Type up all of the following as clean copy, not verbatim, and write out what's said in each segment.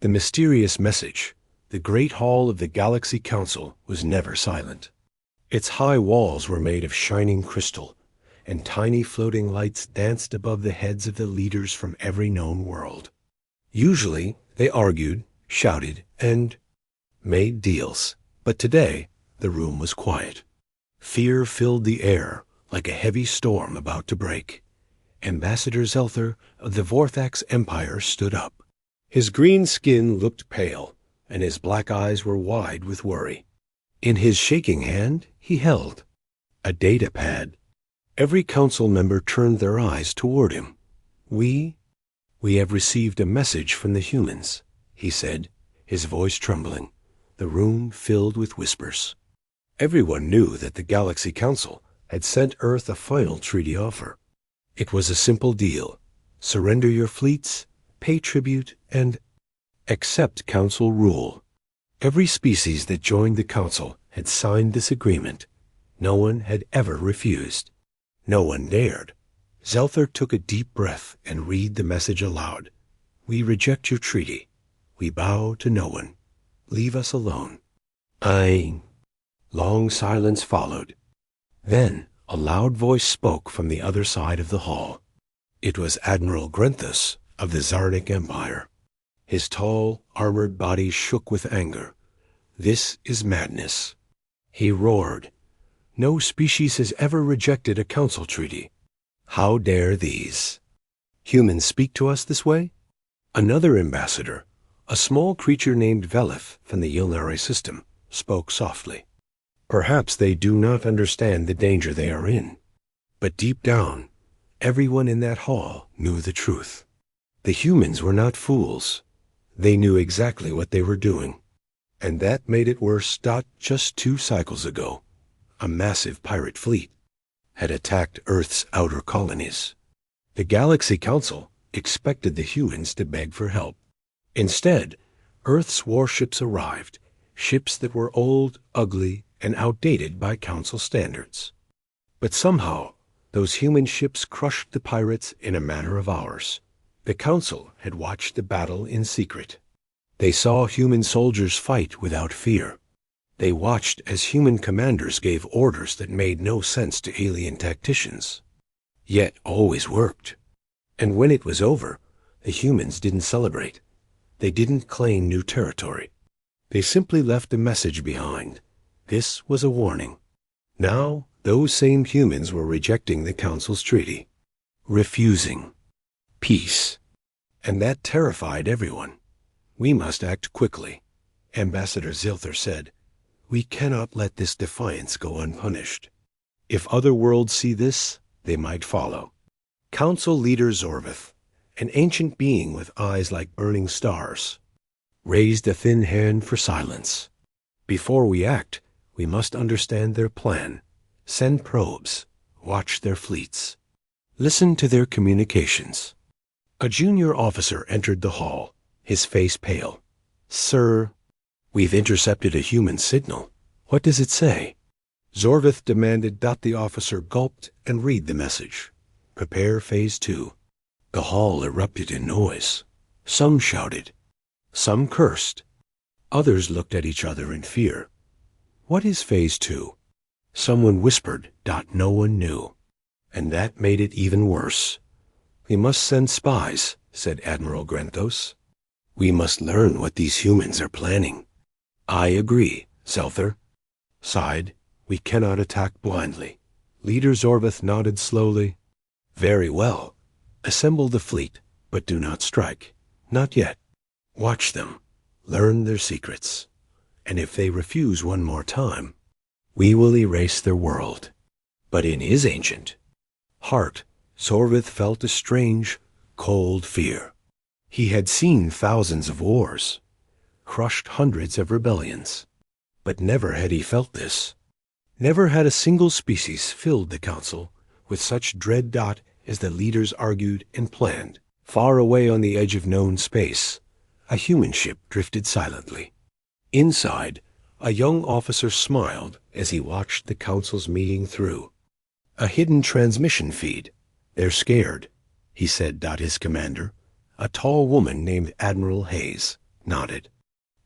The mysterious message, the great hall of the Galaxy Council, was never silent. Its high walls were made of shining crystal, and tiny floating lights danced above the heads of the leaders from every known world. Usually, they argued, shouted, and made deals, but today the room was quiet. Fear filled the air like a heavy storm about to break. Ambassador Zelther of the Vorthax Empire stood up. His green skin looked pale, and his black eyes were wide with worry. In his shaking hand, he held a data pad. Every council member turned their eyes toward him. We have received a message from the humans," he said, his voice trembling, the room filled with whispers. Everyone knew that the Galaxy Council had sent Earth a final treaty offer. It was a simple deal: surrender your fleets, pay tribute, and accept Council rule. Every species that joined the Council had signed this agreement. No one had ever refused. No one dared. Zelther took a deep breath and read the message aloud. "We reject your treaty. We bow to no one. Leave us alone." Long silence followed. Then a loud voice spoke from the other side of the hall. It was Admiral Grenthus of the Zarnic Empire. His tall, armored body shook with anger. "This is madness," he roared. "No species has ever rejected a council treaty. How dare these humans speak to us this way?" Another ambassador, a small creature named Velith from the Yilnari system, spoke softly. "Perhaps they do not understand the danger they are in." But deep down, everyone in that hall knew the truth. The humans were not fools. They knew exactly what they were doing. And that made it worse. Just 2 cycles ago, a massive pirate fleet had attacked Earth's outer colonies. The Galaxy Council expected the humans to beg for help. Instead, Earth's warships arrived, ships that were old, ugly, and outdated by Council standards. But somehow, those human ships crushed the pirates in a matter of hours. The Council had watched the battle in secret. They saw human soldiers fight without fear. They watched as human commanders gave orders that made no sense to alien tacticians, yet always worked. And when it was over, the humans didn't celebrate. They didn't claim new territory. They simply left a message behind. This was a warning. Now, those same humans were rejecting the Council's treaty, refusing peace. And that terrified everyone. "We must act quickly," Ambassador Zelther said. "We cannot let this defiance go unpunished. If other worlds see this, they might follow." Council leader Zorvith, an ancient being with eyes like burning stars, raised a thin hand for silence. "Before we act, we must understand their plan. Send probes. Watch their fleets. Listen to their communications." A junior officer entered the hall, his face pale. "Sir, we've intercepted a human signal. What does it say?" Zorvith demanded. The officer gulped and read the message. "Prepare Phase 2. The hall erupted in noise. Some shouted. Some cursed. Others looked at each other in fear. What is Phase 2? Someone whispered. No one knew. And that made it even worse. "We must send spies," said Admiral Grenthos. "We must learn what these humans are planning." "I agree," Zelther sighed. "We cannot attack blindly." Leader Zorvith nodded slowly. "Very well. Assemble the fleet, but do not strike. Not yet. Watch them. Learn their secrets. And if they refuse one more time, we will erase their world." But in his ancient heart, Zorvith felt a strange, cold fear. He had seen thousands of wars, crushed hundreds of rebellions, but never had he felt this. Never had a single species filled the Council with such dread. As the leaders argued and planned, far away on the edge of known space, a human ship drifted silently. Inside, a young officer smiled as he watched the Council's meeting through. A hidden transmission feed. "They're scared," he said. His commander, a tall woman named Admiral Hayes, nodded.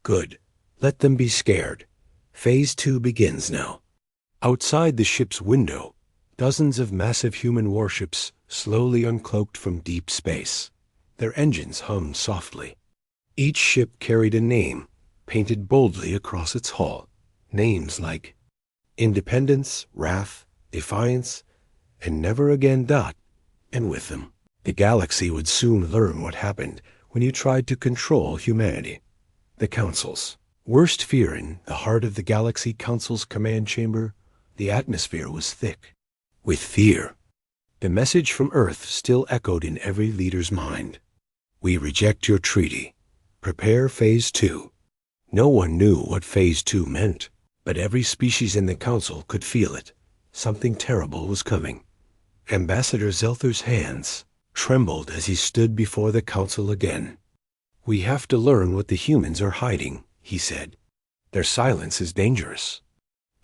Good. Let them be scared. Phase 2 begins now. Outside the ship's window, dozens of massive human warships slowly uncloaked from deep space. Their engines hummed softly. Each ship carried a name painted boldly across its hull. Names like Independence, Wrath, Defiance, and Never Again. And with them, the galaxy would soon learn what happened when you tried to control humanity. The Council's worst fear in the heart of the Galaxy Council's command chamber, the atmosphere was thick with fear. The message from Earth still echoed in every leader's mind. We reject your treaty. Prepare Phase 2. No one knew what Phase 2 meant, but every species in the Council could feel it. Something terrible was coming. Ambassador Zelther's hands trembled as he stood before the Council again. We have to learn what the humans are hiding, he said. Their silence is dangerous.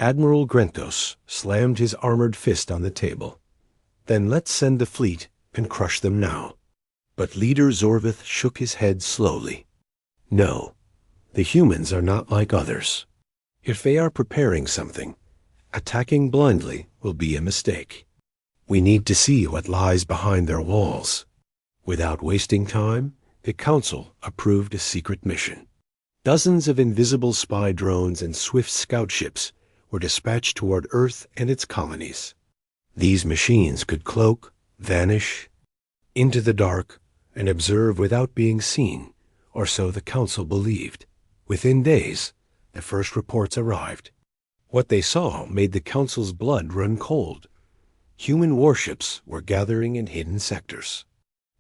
Admiral Grenthos slammed his armored fist on the table. Then let's send the fleet and crush them now. But Leader Zorvith shook his head slowly. No, the humans are not like others. If they are preparing something, attacking blindly will be a mistake. We need to see what lies behind their walls. Without wasting time, the Council approved a secret mission. Dozens of invisible spy drones and swift scout ships were dispatched toward Earth and its colonies. These machines could cloak, vanish into the dark, and observe without being seen, or so the Council believed. Within days, the first reports arrived. What they saw made the Council's blood run cold. Human warships were gathering in hidden sectors.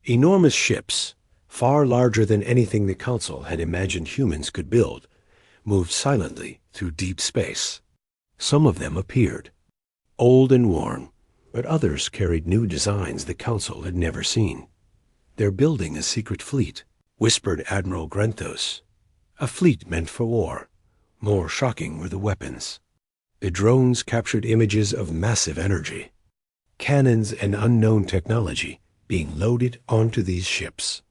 Enormous ships, far larger than anything the Council had imagined humans could build, moved silently through deep space. Some of them appeared, old and worn, but others carried new designs the Council had never seen. They're building a secret fleet, whispered Admiral Grenthos. A fleet meant for war. More shocking were the weapons. The drones captured images of massive energy, cannons and unknown technology being loaded onto these ships.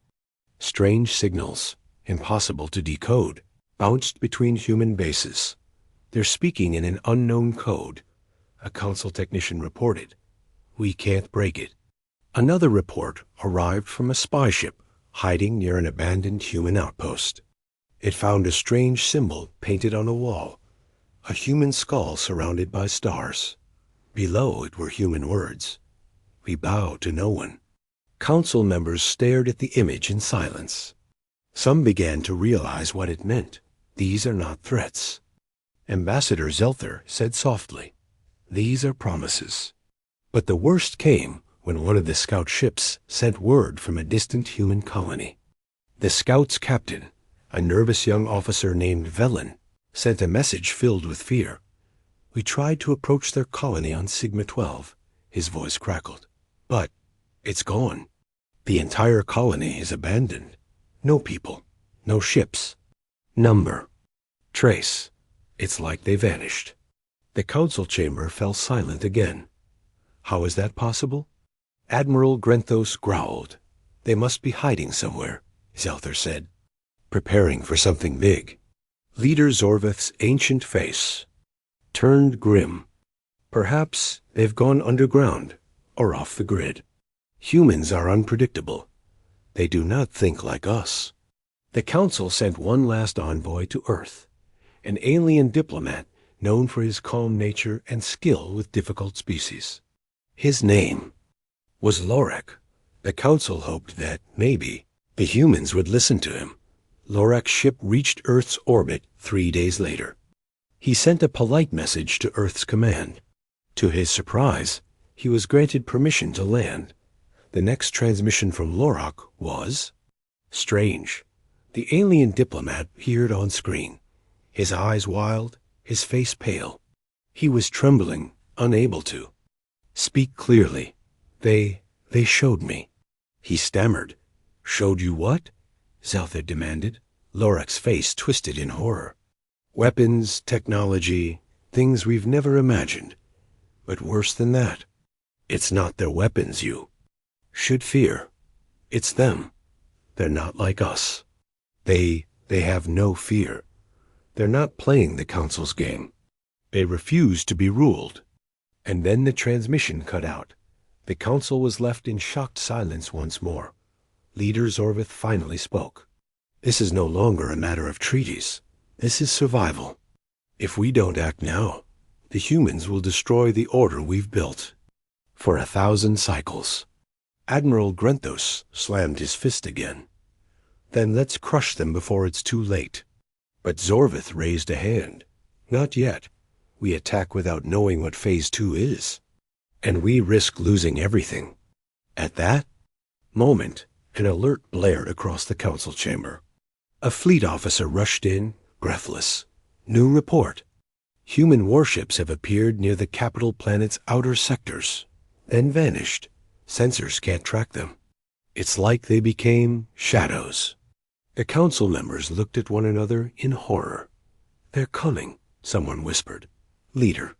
Strange signals, impossible to decode, bounced between human bases. They're speaking in an unknown code, a Council technician reported. We can't break it. Another report arrived from a spy ship hiding near an abandoned human outpost. It found a strange symbol painted on a wall, a human skull surrounded by stars. Below it were human words. We bow to no one. Council members stared at the image in silence. Some began to realize what it meant. These are not threats. Ambassador Zelther said softly, these are promises. But the worst came when one of the scout ships sent word from a distant human colony. The scout's captain, a nervous young officer named Velen, sent a message filled with fear. We tried to approach their colony on Sigma 12, his voice crackled. But it's gone. The entire colony is abandoned. No people, no ships. Number, trace. It's like they vanished. The Council chamber fell silent again. How is that possible? Admiral Grenthos growled. They must be hiding somewhere, Zelther said, preparing for something big. Leader Zorvith's ancient face turned grim. Perhaps they've gone underground or off the grid. Humans are unpredictable. They do not think like us. The Council sent one last envoy to Earth, an alien diplomat known for his calm nature and skill with difficult species. His name was Lorak. The Council hoped that, maybe, the humans would listen to him. Lorak's ship reached Earth's orbit 3 days later. He sent a polite message to Earth's command. To his surprise, he was granted permission to land. The next transmission from Lorak was strange. The alien diplomat appeared on screen, his eyes wild, his face pale. He was trembling, unable to speak clearly. They showed me. He stammered. Showed you what? Zelther demanded. Lorak's face twisted in horror. Weapons, technology, things we've never imagined. But worse than that, it's not their weapons you should fear. It's them. They're not like us. They They have no fear. They're not playing the Council's game. They refuse to be ruled. And then the transmission cut out. The Council was left in shocked silence once more. Leader Zorvith finally spoke. This is no longer a matter of treaties. This is survival. If we don't act now, the humans will destroy the order we've built. For 1,000 cycles. Admiral Grenthos slammed his fist again. Then let's crush them before it's too late. But Zorvith raised a hand. Not yet. We attack without knowing what Phase 2 is. And we risk losing everything. At that moment, an alert blared across the council chamber. A fleet officer rushed in, breathless. New report. Human warships have appeared near the capital planet's outer sectors, then vanished. Sensors can't track them. It's like they became shadows. The council members looked at one another in horror. They're coming, someone whispered. Leader.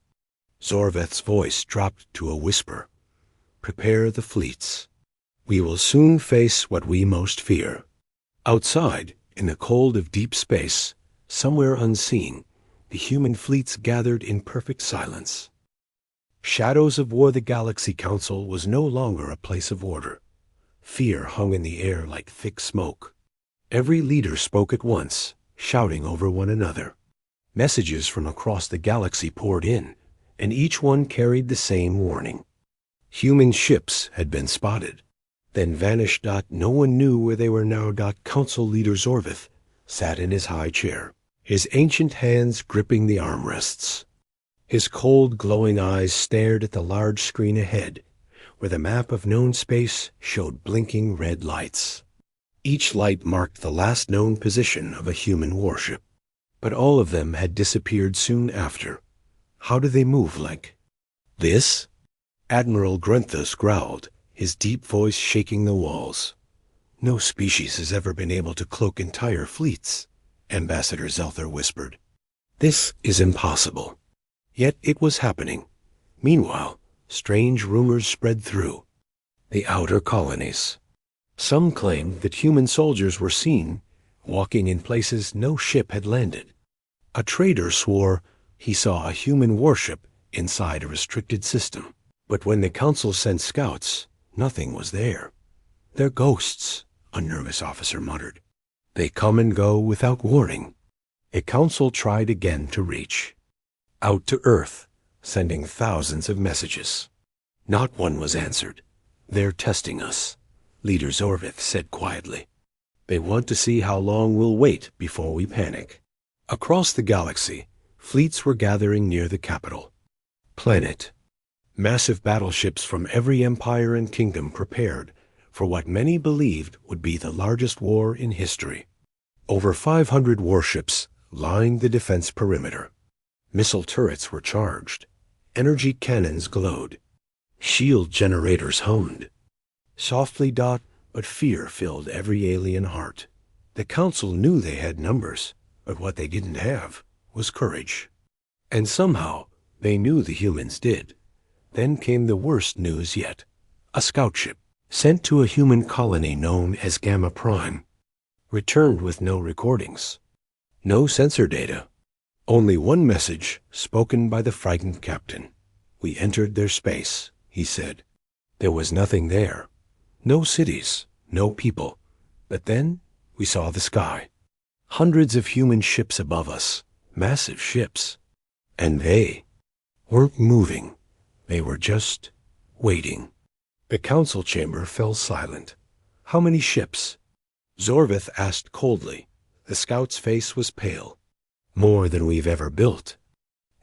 Zorveth's voice dropped to a whisper. Prepare the fleets. We will soon face what we most fear. Outside, in the cold of deep space, somewhere unseen, the human fleets gathered in perfect silence. Shadows of War. The Galaxy Council was no longer a place of order. Fear hung in the air like thick smoke. Every leader spoke at once, shouting over one another. Messages from across the galaxy poured in, and each one carried the same warning. Human ships had been spotted, then vanished. No one knew where they were now. Council Leader Zorvith sat in his high chair, his ancient hands gripping the armrests. His cold, glowing eyes stared at the large screen ahead, where the map of known space showed blinking red lights. Each light marked the last known position of a human warship, but all of them had disappeared soon after. How do they move like this? Admiral Grenthos growled, his deep voice shaking the walls. No species has ever been able to cloak entire fleets, Ambassador Zelther whispered. This is impossible. Yet it was happening. Meanwhile, strange rumors spread through the outer colonies. Some claimed that human soldiers were seen walking in places no ship had landed. A trader swore he saw a human warship inside a restricted system. But when the council sent scouts, nothing was there. They're ghosts, a nervous officer muttered. They come and go without warning. A council tried again to reach out to Earth, sending thousands of messages. Not one was answered. They're testing us, Leader Zorvith said quietly. They want to see how long we'll wait before we panic. Across the galaxy, fleets were gathering near the capital. Planet. Massive battleships from every empire and kingdom prepared for what many believed would be the largest war in history. Over 500 warships lined the defense perimeter. Missile turrets were charged. Energy cannons glowed. Shield generators hummed. Softly, but fear filled every alien heart. The council knew they had numbers, but what they didn't have was courage. And somehow they knew the humans did. Then came the worst news yet. A scout ship, sent to a human colony known as Gamma Prime, returned with no recordings. No sensor data. Only one message spoken by the frightened captain. We entered their space, he said. There was nothing there. No cities, no people. But then we saw the sky. Hundreds of human ships above us, massive ships. And they weren't moving. They were just waiting. The council chamber fell silent. How many ships? Zorvith asked coldly. The scout's face was pale. More than we've ever built.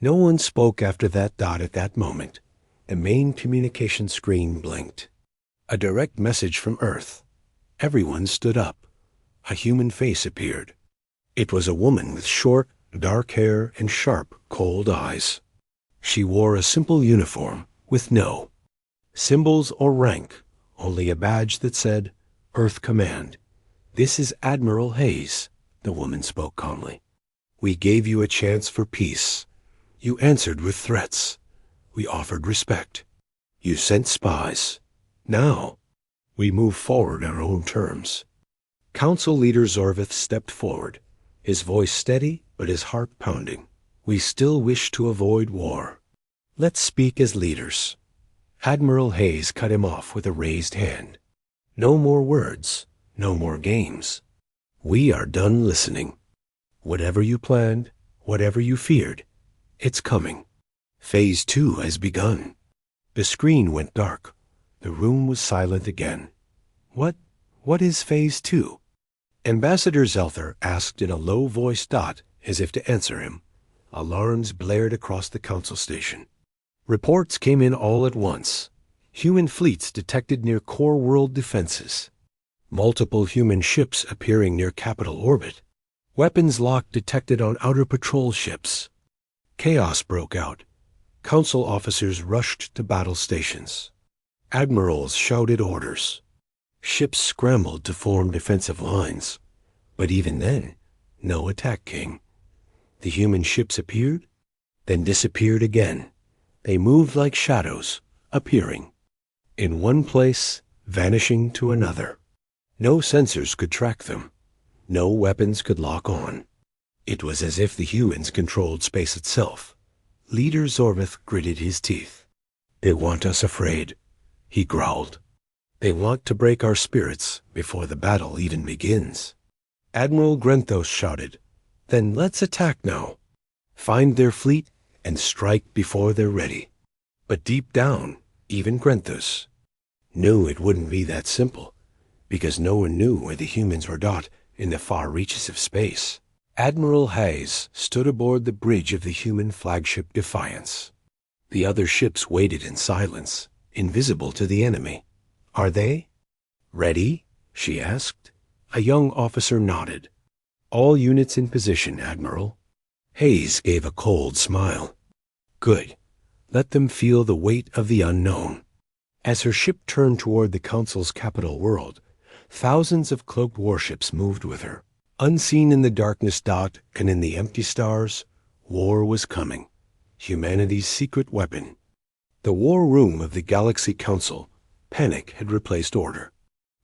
No one spoke after that. At that moment, the main communication screen blinked. A direct message from Earth. Everyone stood up. A human face appeared. It was a woman with short, dark hair and sharp, cold eyes. She wore a simple uniform with no symbols or rank, only a badge that said, Earth Command. This is Admiral Hayes, the woman spoke calmly. We gave you a chance for peace. You answered with threats. We offered respect. You sent spies. Now, we move forward on our own terms. Council Leader Zorvith stepped forward, his voice steady but his heart pounding. "We still wish to avoid war. Let's speak as leaders." Admiral Hayes cut him off with a raised hand. "No more words, no more games. We are done listening. Whatever you planned, whatever you feared, it's coming. Phase 2 has begun." The screen went dark. The room was silent again. What is Phase 2? Ambassador Zelther asked in a low-voiced dot as if to answer him. Alarms blared across the council station. Reports came in all at once. Human fleets detected near core world defenses. Multiple human ships appearing near capital orbit. Weapons lock detected on outer patrol ships. Chaos broke out. Council officers rushed to battle stations. Admirals shouted orders. Ships scrambled to form defensive lines. But even then, no attack came. The human ships appeared, then disappeared again. They moved like shadows, appearing. In one place, vanishing to another. No sensors could track them. No weapons could lock on. It was as if the humans controlled space itself. Leader Zorvith gritted his teeth. "They want us afraid," he growled. "They want to break our spirits before the battle even begins." Admiral Grenthos shouted, "Then let's attack now. Find their fleet and strike before they're ready." But deep down, even Grenthos knew it wouldn't be that simple, because no one knew where the humans were dot in the far reaches of space. Admiral Hayes stood aboard the bridge of the human flagship Defiance. The other ships waited in silence, invisible to the enemy. "Are they ready?" she asked. A young officer nodded. "All units in position, Admiral." Hayes gave a cold smile. "Good. Let them feel the weight of the unknown." As her ship turned toward the Council's capital world, thousands of cloaked warships moved with her. Unseen in the darkness dot and in the empty stars, war was coming. Humanity's secret weapon. The war room of the Galaxy Council, panic had replaced order.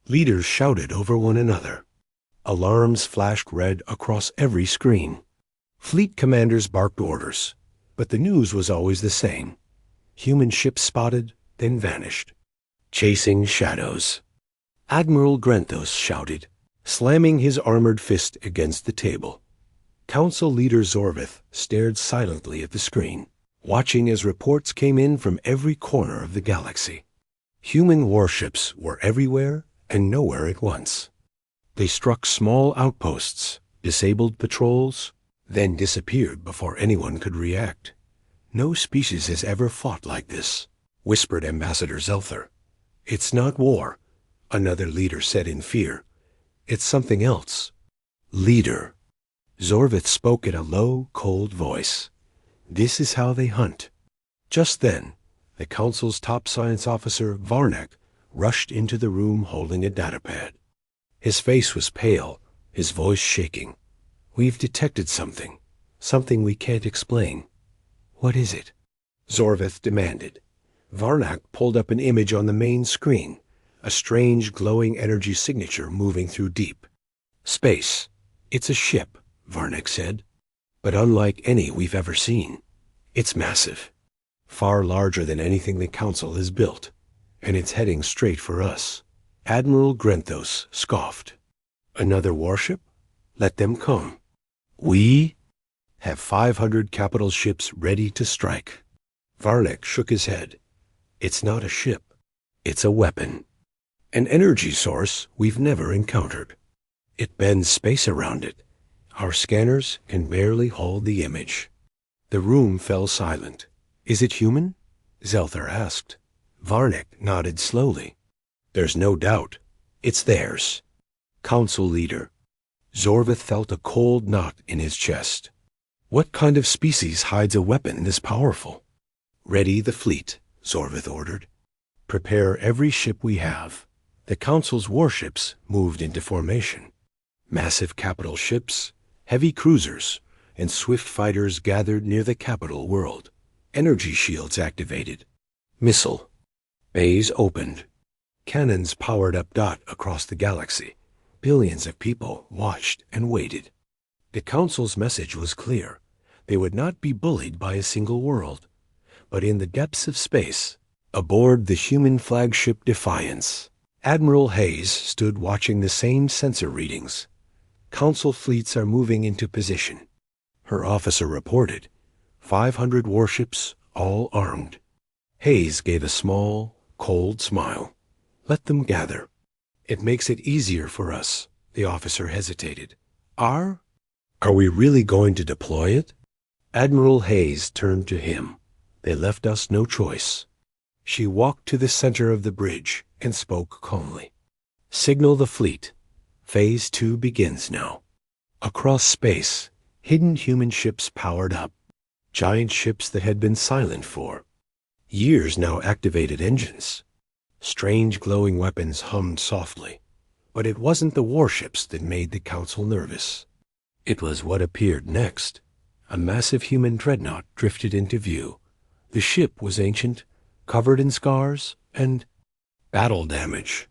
Leaders shouted over one another. Alarms flashed red across every screen. Fleet commanders barked orders, but the news was always the same. Human ships spotted, then vanished. Chasing shadows. Admiral Grenthos shouted, slamming his armored fist against the table. Council leader Zorvith stared silently at the screen, watching as reports came in from every corner of the galaxy. Human warships were everywhere and nowhere at once. They struck small outposts, disabled patrols, then disappeared before anyone could react. "No species has ever fought like this," whispered Ambassador Zelther. "It's not war," another leader said in fear. "It's something else." "Leader." Zorvith spoke in a low, cold voice. "This is how they hunt." Just then, the Council's top science officer, Varnak, rushed into the room holding a datapad. His face was pale, his voice shaking. "We've detected something we can't explain." "What is it?" Zorvith demanded. Varnak pulled up an image on the main screen, a strange glowing energy signature moving through deep space. "It's a ship," Varnak said, "but unlike any we've ever seen. It's massive, far larger than anything the Council has built, and it's heading straight for us." Admiral Grenthos scoffed. "Another warship? Let them come. We have 500 capital ships ready to strike." Varnak shook his head. "It's not a ship. It's a weapon. An energy source we've never encountered. It bends space around it. Our scanners can barely hold the image." The room fell silent. "Is it human?" Zelther asked. Varnak nodded slowly. "There's no doubt. It's theirs." Council leader. Zorvith felt a cold knot in his chest. What kind of species hides a weapon this powerful? "Ready the fleet," Zorvith ordered. "Prepare every ship we have." The Council's warships moved into formation. Massive capital ships, heavy cruisers, and swift fighters gathered near the capital world. Energy shields activated. Missile. Bays opened. Cannons powered up dot across the galaxy. Billions of people watched and waited. The Council's message was clear. They would not be bullied by a single world. But in the depths of space, aboard the human flagship Defiance, Admiral Hayes stood watching the same sensor readings. Council fleets are moving into position. Her officer reported, 500 warships, all armed. Hayes gave a small, cold smile. Let them gather. It makes it easier for us, the officer hesitated. Are we really going to deploy it? Admiral Hayes turned to him. They left us no choice. She walked to the center of the bridge and spoke calmly. Signal the fleet. Phase 2 begins now. Across space, hidden human ships powered up. Giant ships that had been silent for years now activated engines. Strange glowing weapons hummed softly. But it wasn't the warships that made the Council nervous. It was what appeared next. A massive human dreadnought drifted into view. The ship was ancient, covered in scars and battle damage.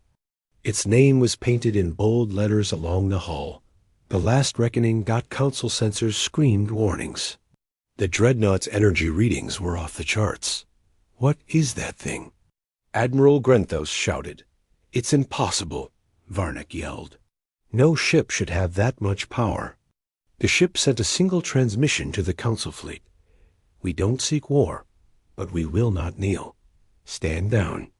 Its name was painted in bold letters along the hull. The last reckoning got Council sensors screamed warnings. The dreadnought's energy readings were off the charts. What is that thing? Admiral Grenthos shouted. It's impossible, Varnick yelled. No ship should have that much power. The ship sent a single transmission to the Council fleet. We don't seek war, but we will not kneel. Stand down.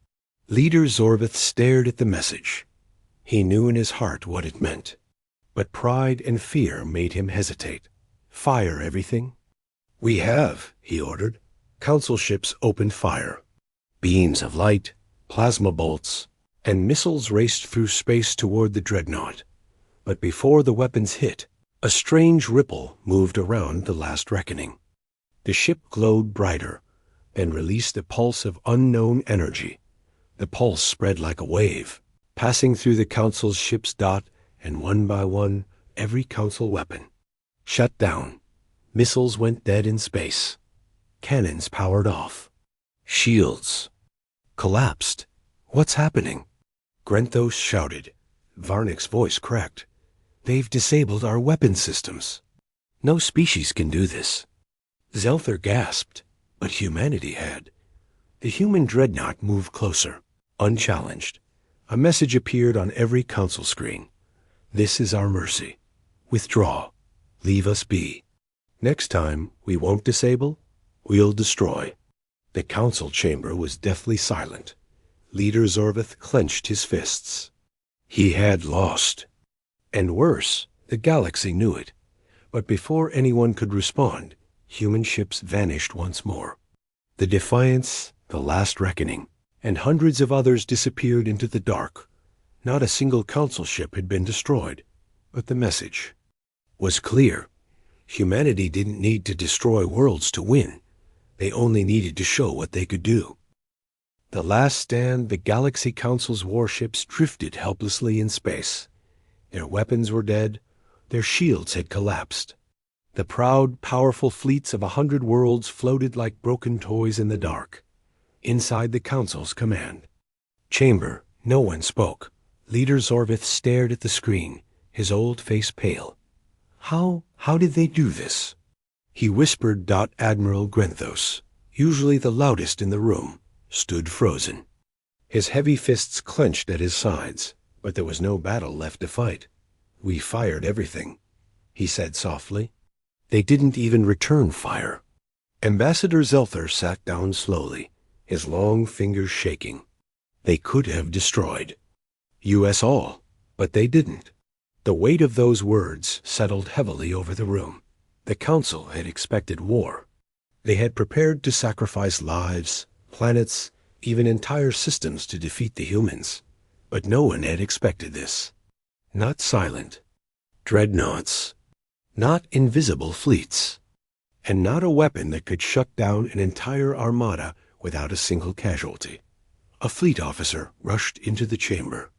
Leader Zorvith stared at the message. He knew in his heart what it meant. But pride and fear made him hesitate. Fire everything? We have, he ordered. Council ships opened fire. Beams of light, plasma bolts, and missiles raced through space toward the dreadnought. But before the weapons hit, a strange ripple moved around the last reckoning. The ship glowed brighter, then released a pulse of unknown energy. The pulse spread like a wave, passing through the Council's ship's dot, and one by one, every Council weapon. Shut down. Missiles went dead in space. Cannons powered off. Shields collapsed. What's happening? Grenthos shouted. Varnick's voice cracked. They've disabled our weapon systems. No species can do this. Zelther gasped, but humanity had. The human dreadnought moved closer, unchallenged. A message appeared on every Council screen. This is our mercy. Withdraw. Leave us be. Next time, we won't disable, we'll destroy. The Council chamber was deathly silent. Leader Zorvith clenched his fists. He had lost. And worse, the galaxy knew it. But before anyone could respond, human ships vanished once more. The Defiance, the last reckoning, and hundreds of others disappeared into the dark. Not a single Council ship had been destroyed, but the message was clear. Humanity didn't need to destroy worlds to win. They only needed to show what they could do. The last stand, the Galaxy Council's warships drifted helplessly in space. Their weapons were dead. Their shields had collapsed. The proud, powerful fleets of 100 worlds floated like broken toys in the dark. Inside the Council's command chamber, no one spoke. Leader Zorvith stared at the screen, his old face pale. How did they do this? He whispered. Admiral Grenthos, usually the loudest in the room, stood frozen. His heavy fists clenched at his sides, but there was no battle left to fight. We fired everything, he said softly. They didn't even return fire. Ambassador Zelther sat down slowly, his long fingers shaking. They could have destroyed us all, but they didn't. The weight of those words settled heavily over the room. The Council had expected war. They had prepared to sacrifice lives, planets, even entire systems to defeat the humans. But no one had expected this. Not silent dreadnoughts, not invisible fleets, and not a weapon that could shut down an entire armada without a single casualty. A fleet officer rushed into the chamber.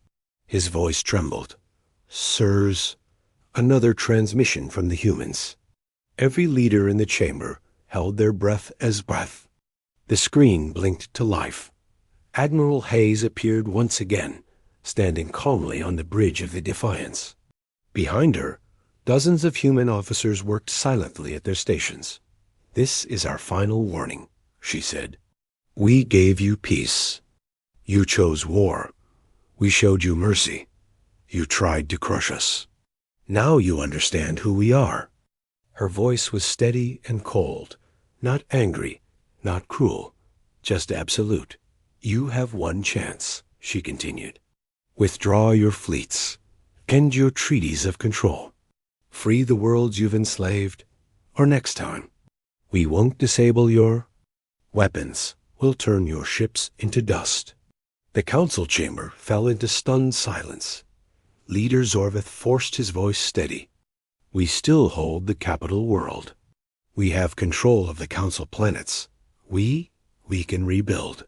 His voice trembled. Sirs, another transmission from the humans. Every leader in the chamber held their breath as breath. The screen blinked to life. Admiral Hayes appeared once again, standing calmly on the bridge of the Defiance. Behind her, Dozens of human officers worked silently at their stations. "This is our final warning," she said. "We gave you peace. You chose war. We showed you mercy. You tried to crush us. Now you understand who we are." Her voice was steady and cold, not angry, not cruel, just absolute. "You have one chance," she continued. "Withdraw your fleets. End your treaties of control. Free the worlds you've enslaved, or next time, we won't disable your weapons. We'll turn your ships into dust." The council chamber fell into stunned silence. Leader Zorvith forced his voice steady. "We still hold the capital world. We have control of the council planets. We can rebuild."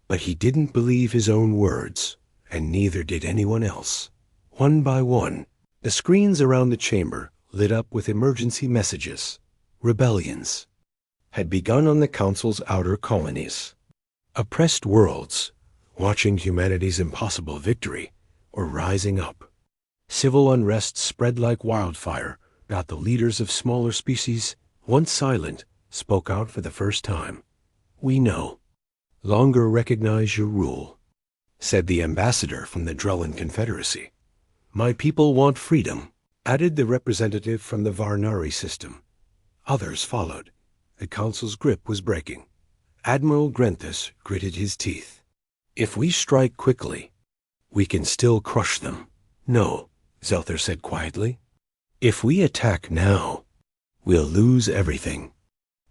But he didn't believe his own words, and neither did anyone else. One by one, the screens around the chamber lit up with emergency messages. Rebellions had begun on the council's outer colonies. Oppressed worlds, watching humanity's impossible victory, were rising up. Civil unrest spread like wildfire. The leaders of smaller species, once silent, spoke out for the first time. "We no longer recognize your rule," said the ambassador from the Drellin Confederacy. "My people want freedom," added the representative from the Varnari system. Others followed. The council's grip was breaking. Admiral Grenthus gritted his teeth. "If we strike quickly, we can still crush them." "No," Zelther said quietly. "If we attack now, we'll lose everything.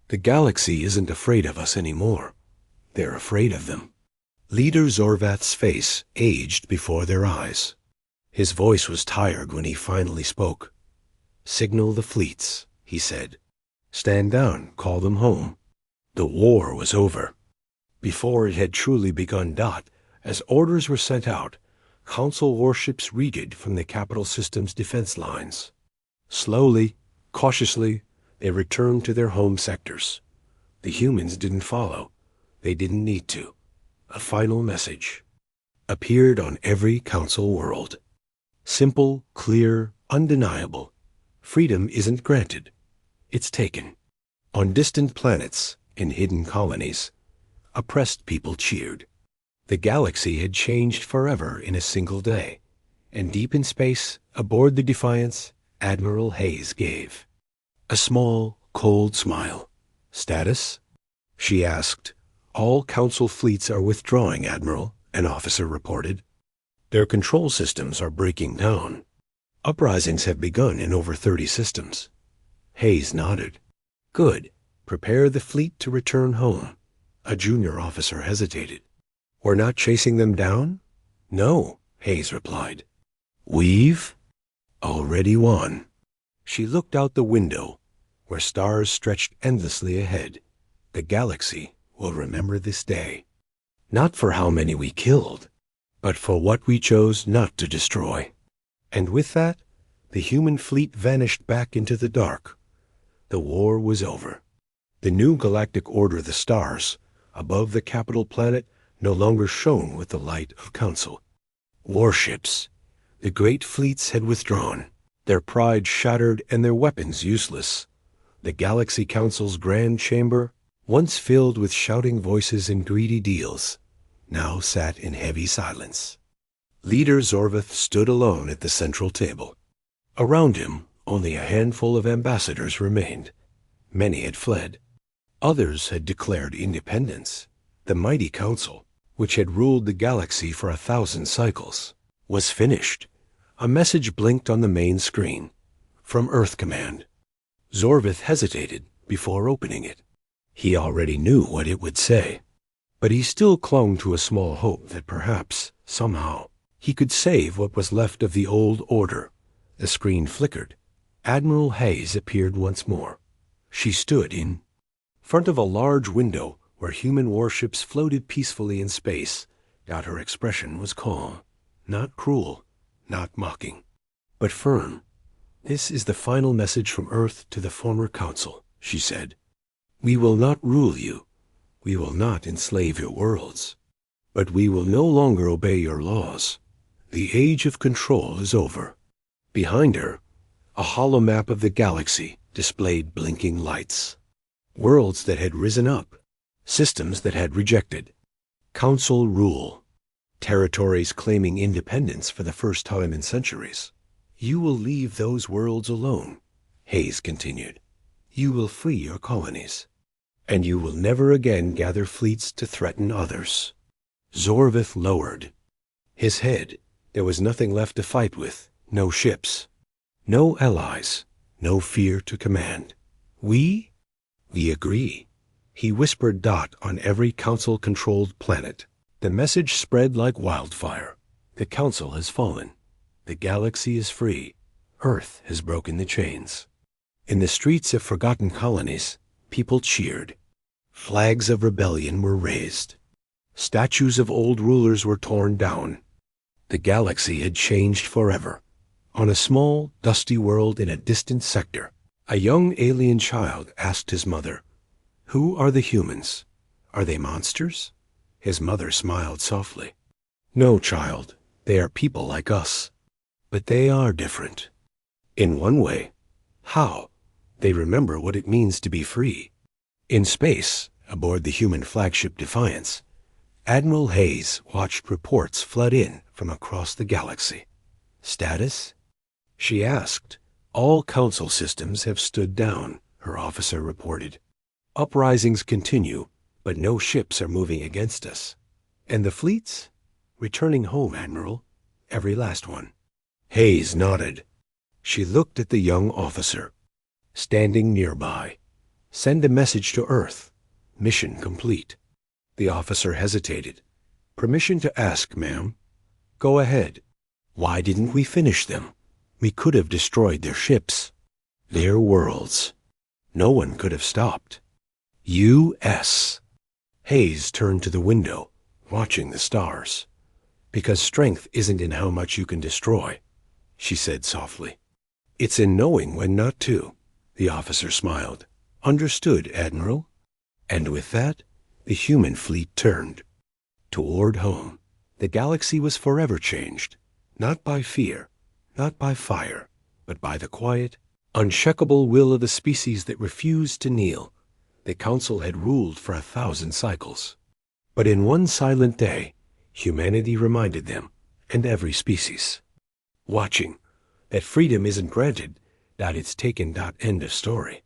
The galaxy isn't afraid of us anymore. They're afraid of them." Leader Zorvath's face aged before their eyes. His voice was tired when he finally spoke. "Signal the fleets," he said. "Stand down, call them home." The war was over. Before it had truly begun. As orders were sent out, council warships reeded from the capital system's defense lines. Slowly, cautiously, they returned to their home sectors. The humans didn't follow. They didn't need to. A final message appeared on every council world. Simple, clear, undeniable. Freedom isn't granted. It's taken. On distant planets, in hidden colonies, oppressed people cheered. The galaxy had changed forever in a single day, and deep in space, aboard the Defiance, Admiral Hayes gave a small, cold smile. "Status?" she asked. "All council fleets are withdrawing, Admiral," an officer reported. "Their control systems are breaking down. Uprisings have begun in over 30 systems." Hayes nodded. "Good. Prepare the fleet to return home." A junior officer hesitated. "We're not chasing them down?" "No," Hayes replied. "We've already won." She looked out the window, where stars stretched endlessly ahead. "The galaxy will remember this day. Not for how many we killed, but for what we chose not to destroy." And with that, the human fleet vanished back into the dark. The war was over. The new galactic order, the stars, above the capital planet, no longer shone with the light of council. Warships. The great fleets had withdrawn, their pride shattered and their weapons useless. The Galaxy Council's grand chamber, once filled with shouting voices and greedy deals, now sat in heavy silence. Leader Zorvith stood alone at the central table. Around him, only a handful of ambassadors remained. Many had fled. Others had declared independence. The mighty council, which had ruled the galaxy for 1,000 cycles, was finished. A message blinked on the main screen. From Earth Command. Zorvith hesitated before opening it. He already knew what it would say. But he still clung to a small hope that perhaps, somehow, he could save what was left of the old order. The screen flickered. Admiral Hayes appeared once more. She stood in front of a large window where human warships floated peacefully in space. Her expression was calm, not cruel, not mocking, but firm. "This is the final message from Earth to the former council," she said. "We will not rule you. We will not enslave your worlds. But we will no longer obey your laws. The age of control is over." Behind her, A hollow map of the galaxy displayed blinking lights. Worlds that had risen up, systems that had rejected. Council rule. Territories claiming independence for the first time in centuries. You will leave those worlds alone, Hayes continued. You will free your colonies. And you will never again gather fleets to threaten others. Zorvith lowered. His head, there was nothing left to fight with, no ships. No allies, no fear to command. We agree. He whispered dot on every council-controlled planet. The message spread like wildfire. The council has fallen. The galaxy is free. Earth has broken the chains. In the streets of forgotten colonies, people cheered. Flags of rebellion were raised. Statues of old rulers were torn down. The galaxy had changed forever. On a small, dusty world in a distant sector, a young alien child asked his mother, "Who are the humans? Are they monsters?" His mother smiled softly. "No, child, they are people like us. But they are different. In one way." "How?" "They remember what it means to be free." In space, aboard the human flagship Defiance, Admiral Hayes watched reports flood in from across the galaxy. "Status?" she asked. "All council systems have stood down," her officer reported. "Uprisings continue, but no ships are moving against us." "And the fleets?" "Returning home, Admiral. Every last one." Hayes nodded. She looked at the young officer, standing nearby. "Send a message to Earth. Mission complete." The officer hesitated. "Permission to ask, ma'am." "Go ahead." "Why didn't we finish them? We could have destroyed their ships. Their worlds. No one could have stopped." U.S. Hayes turned to the window, watching the stars. "Because strength isn't in how much you can destroy," she said softly. "It's in knowing when not to." The officer smiled. "Understood, Admiral." And with that, the human fleet turned toward home. The galaxy was forever changed, not by fear, not by fire, but by the quiet, uncheckable will of the species that refused to kneel. The council had ruled for 1,000 cycles. But in one silent day, humanity reminded them, and every species, watching, that freedom isn't granted, that it's taken. End of story.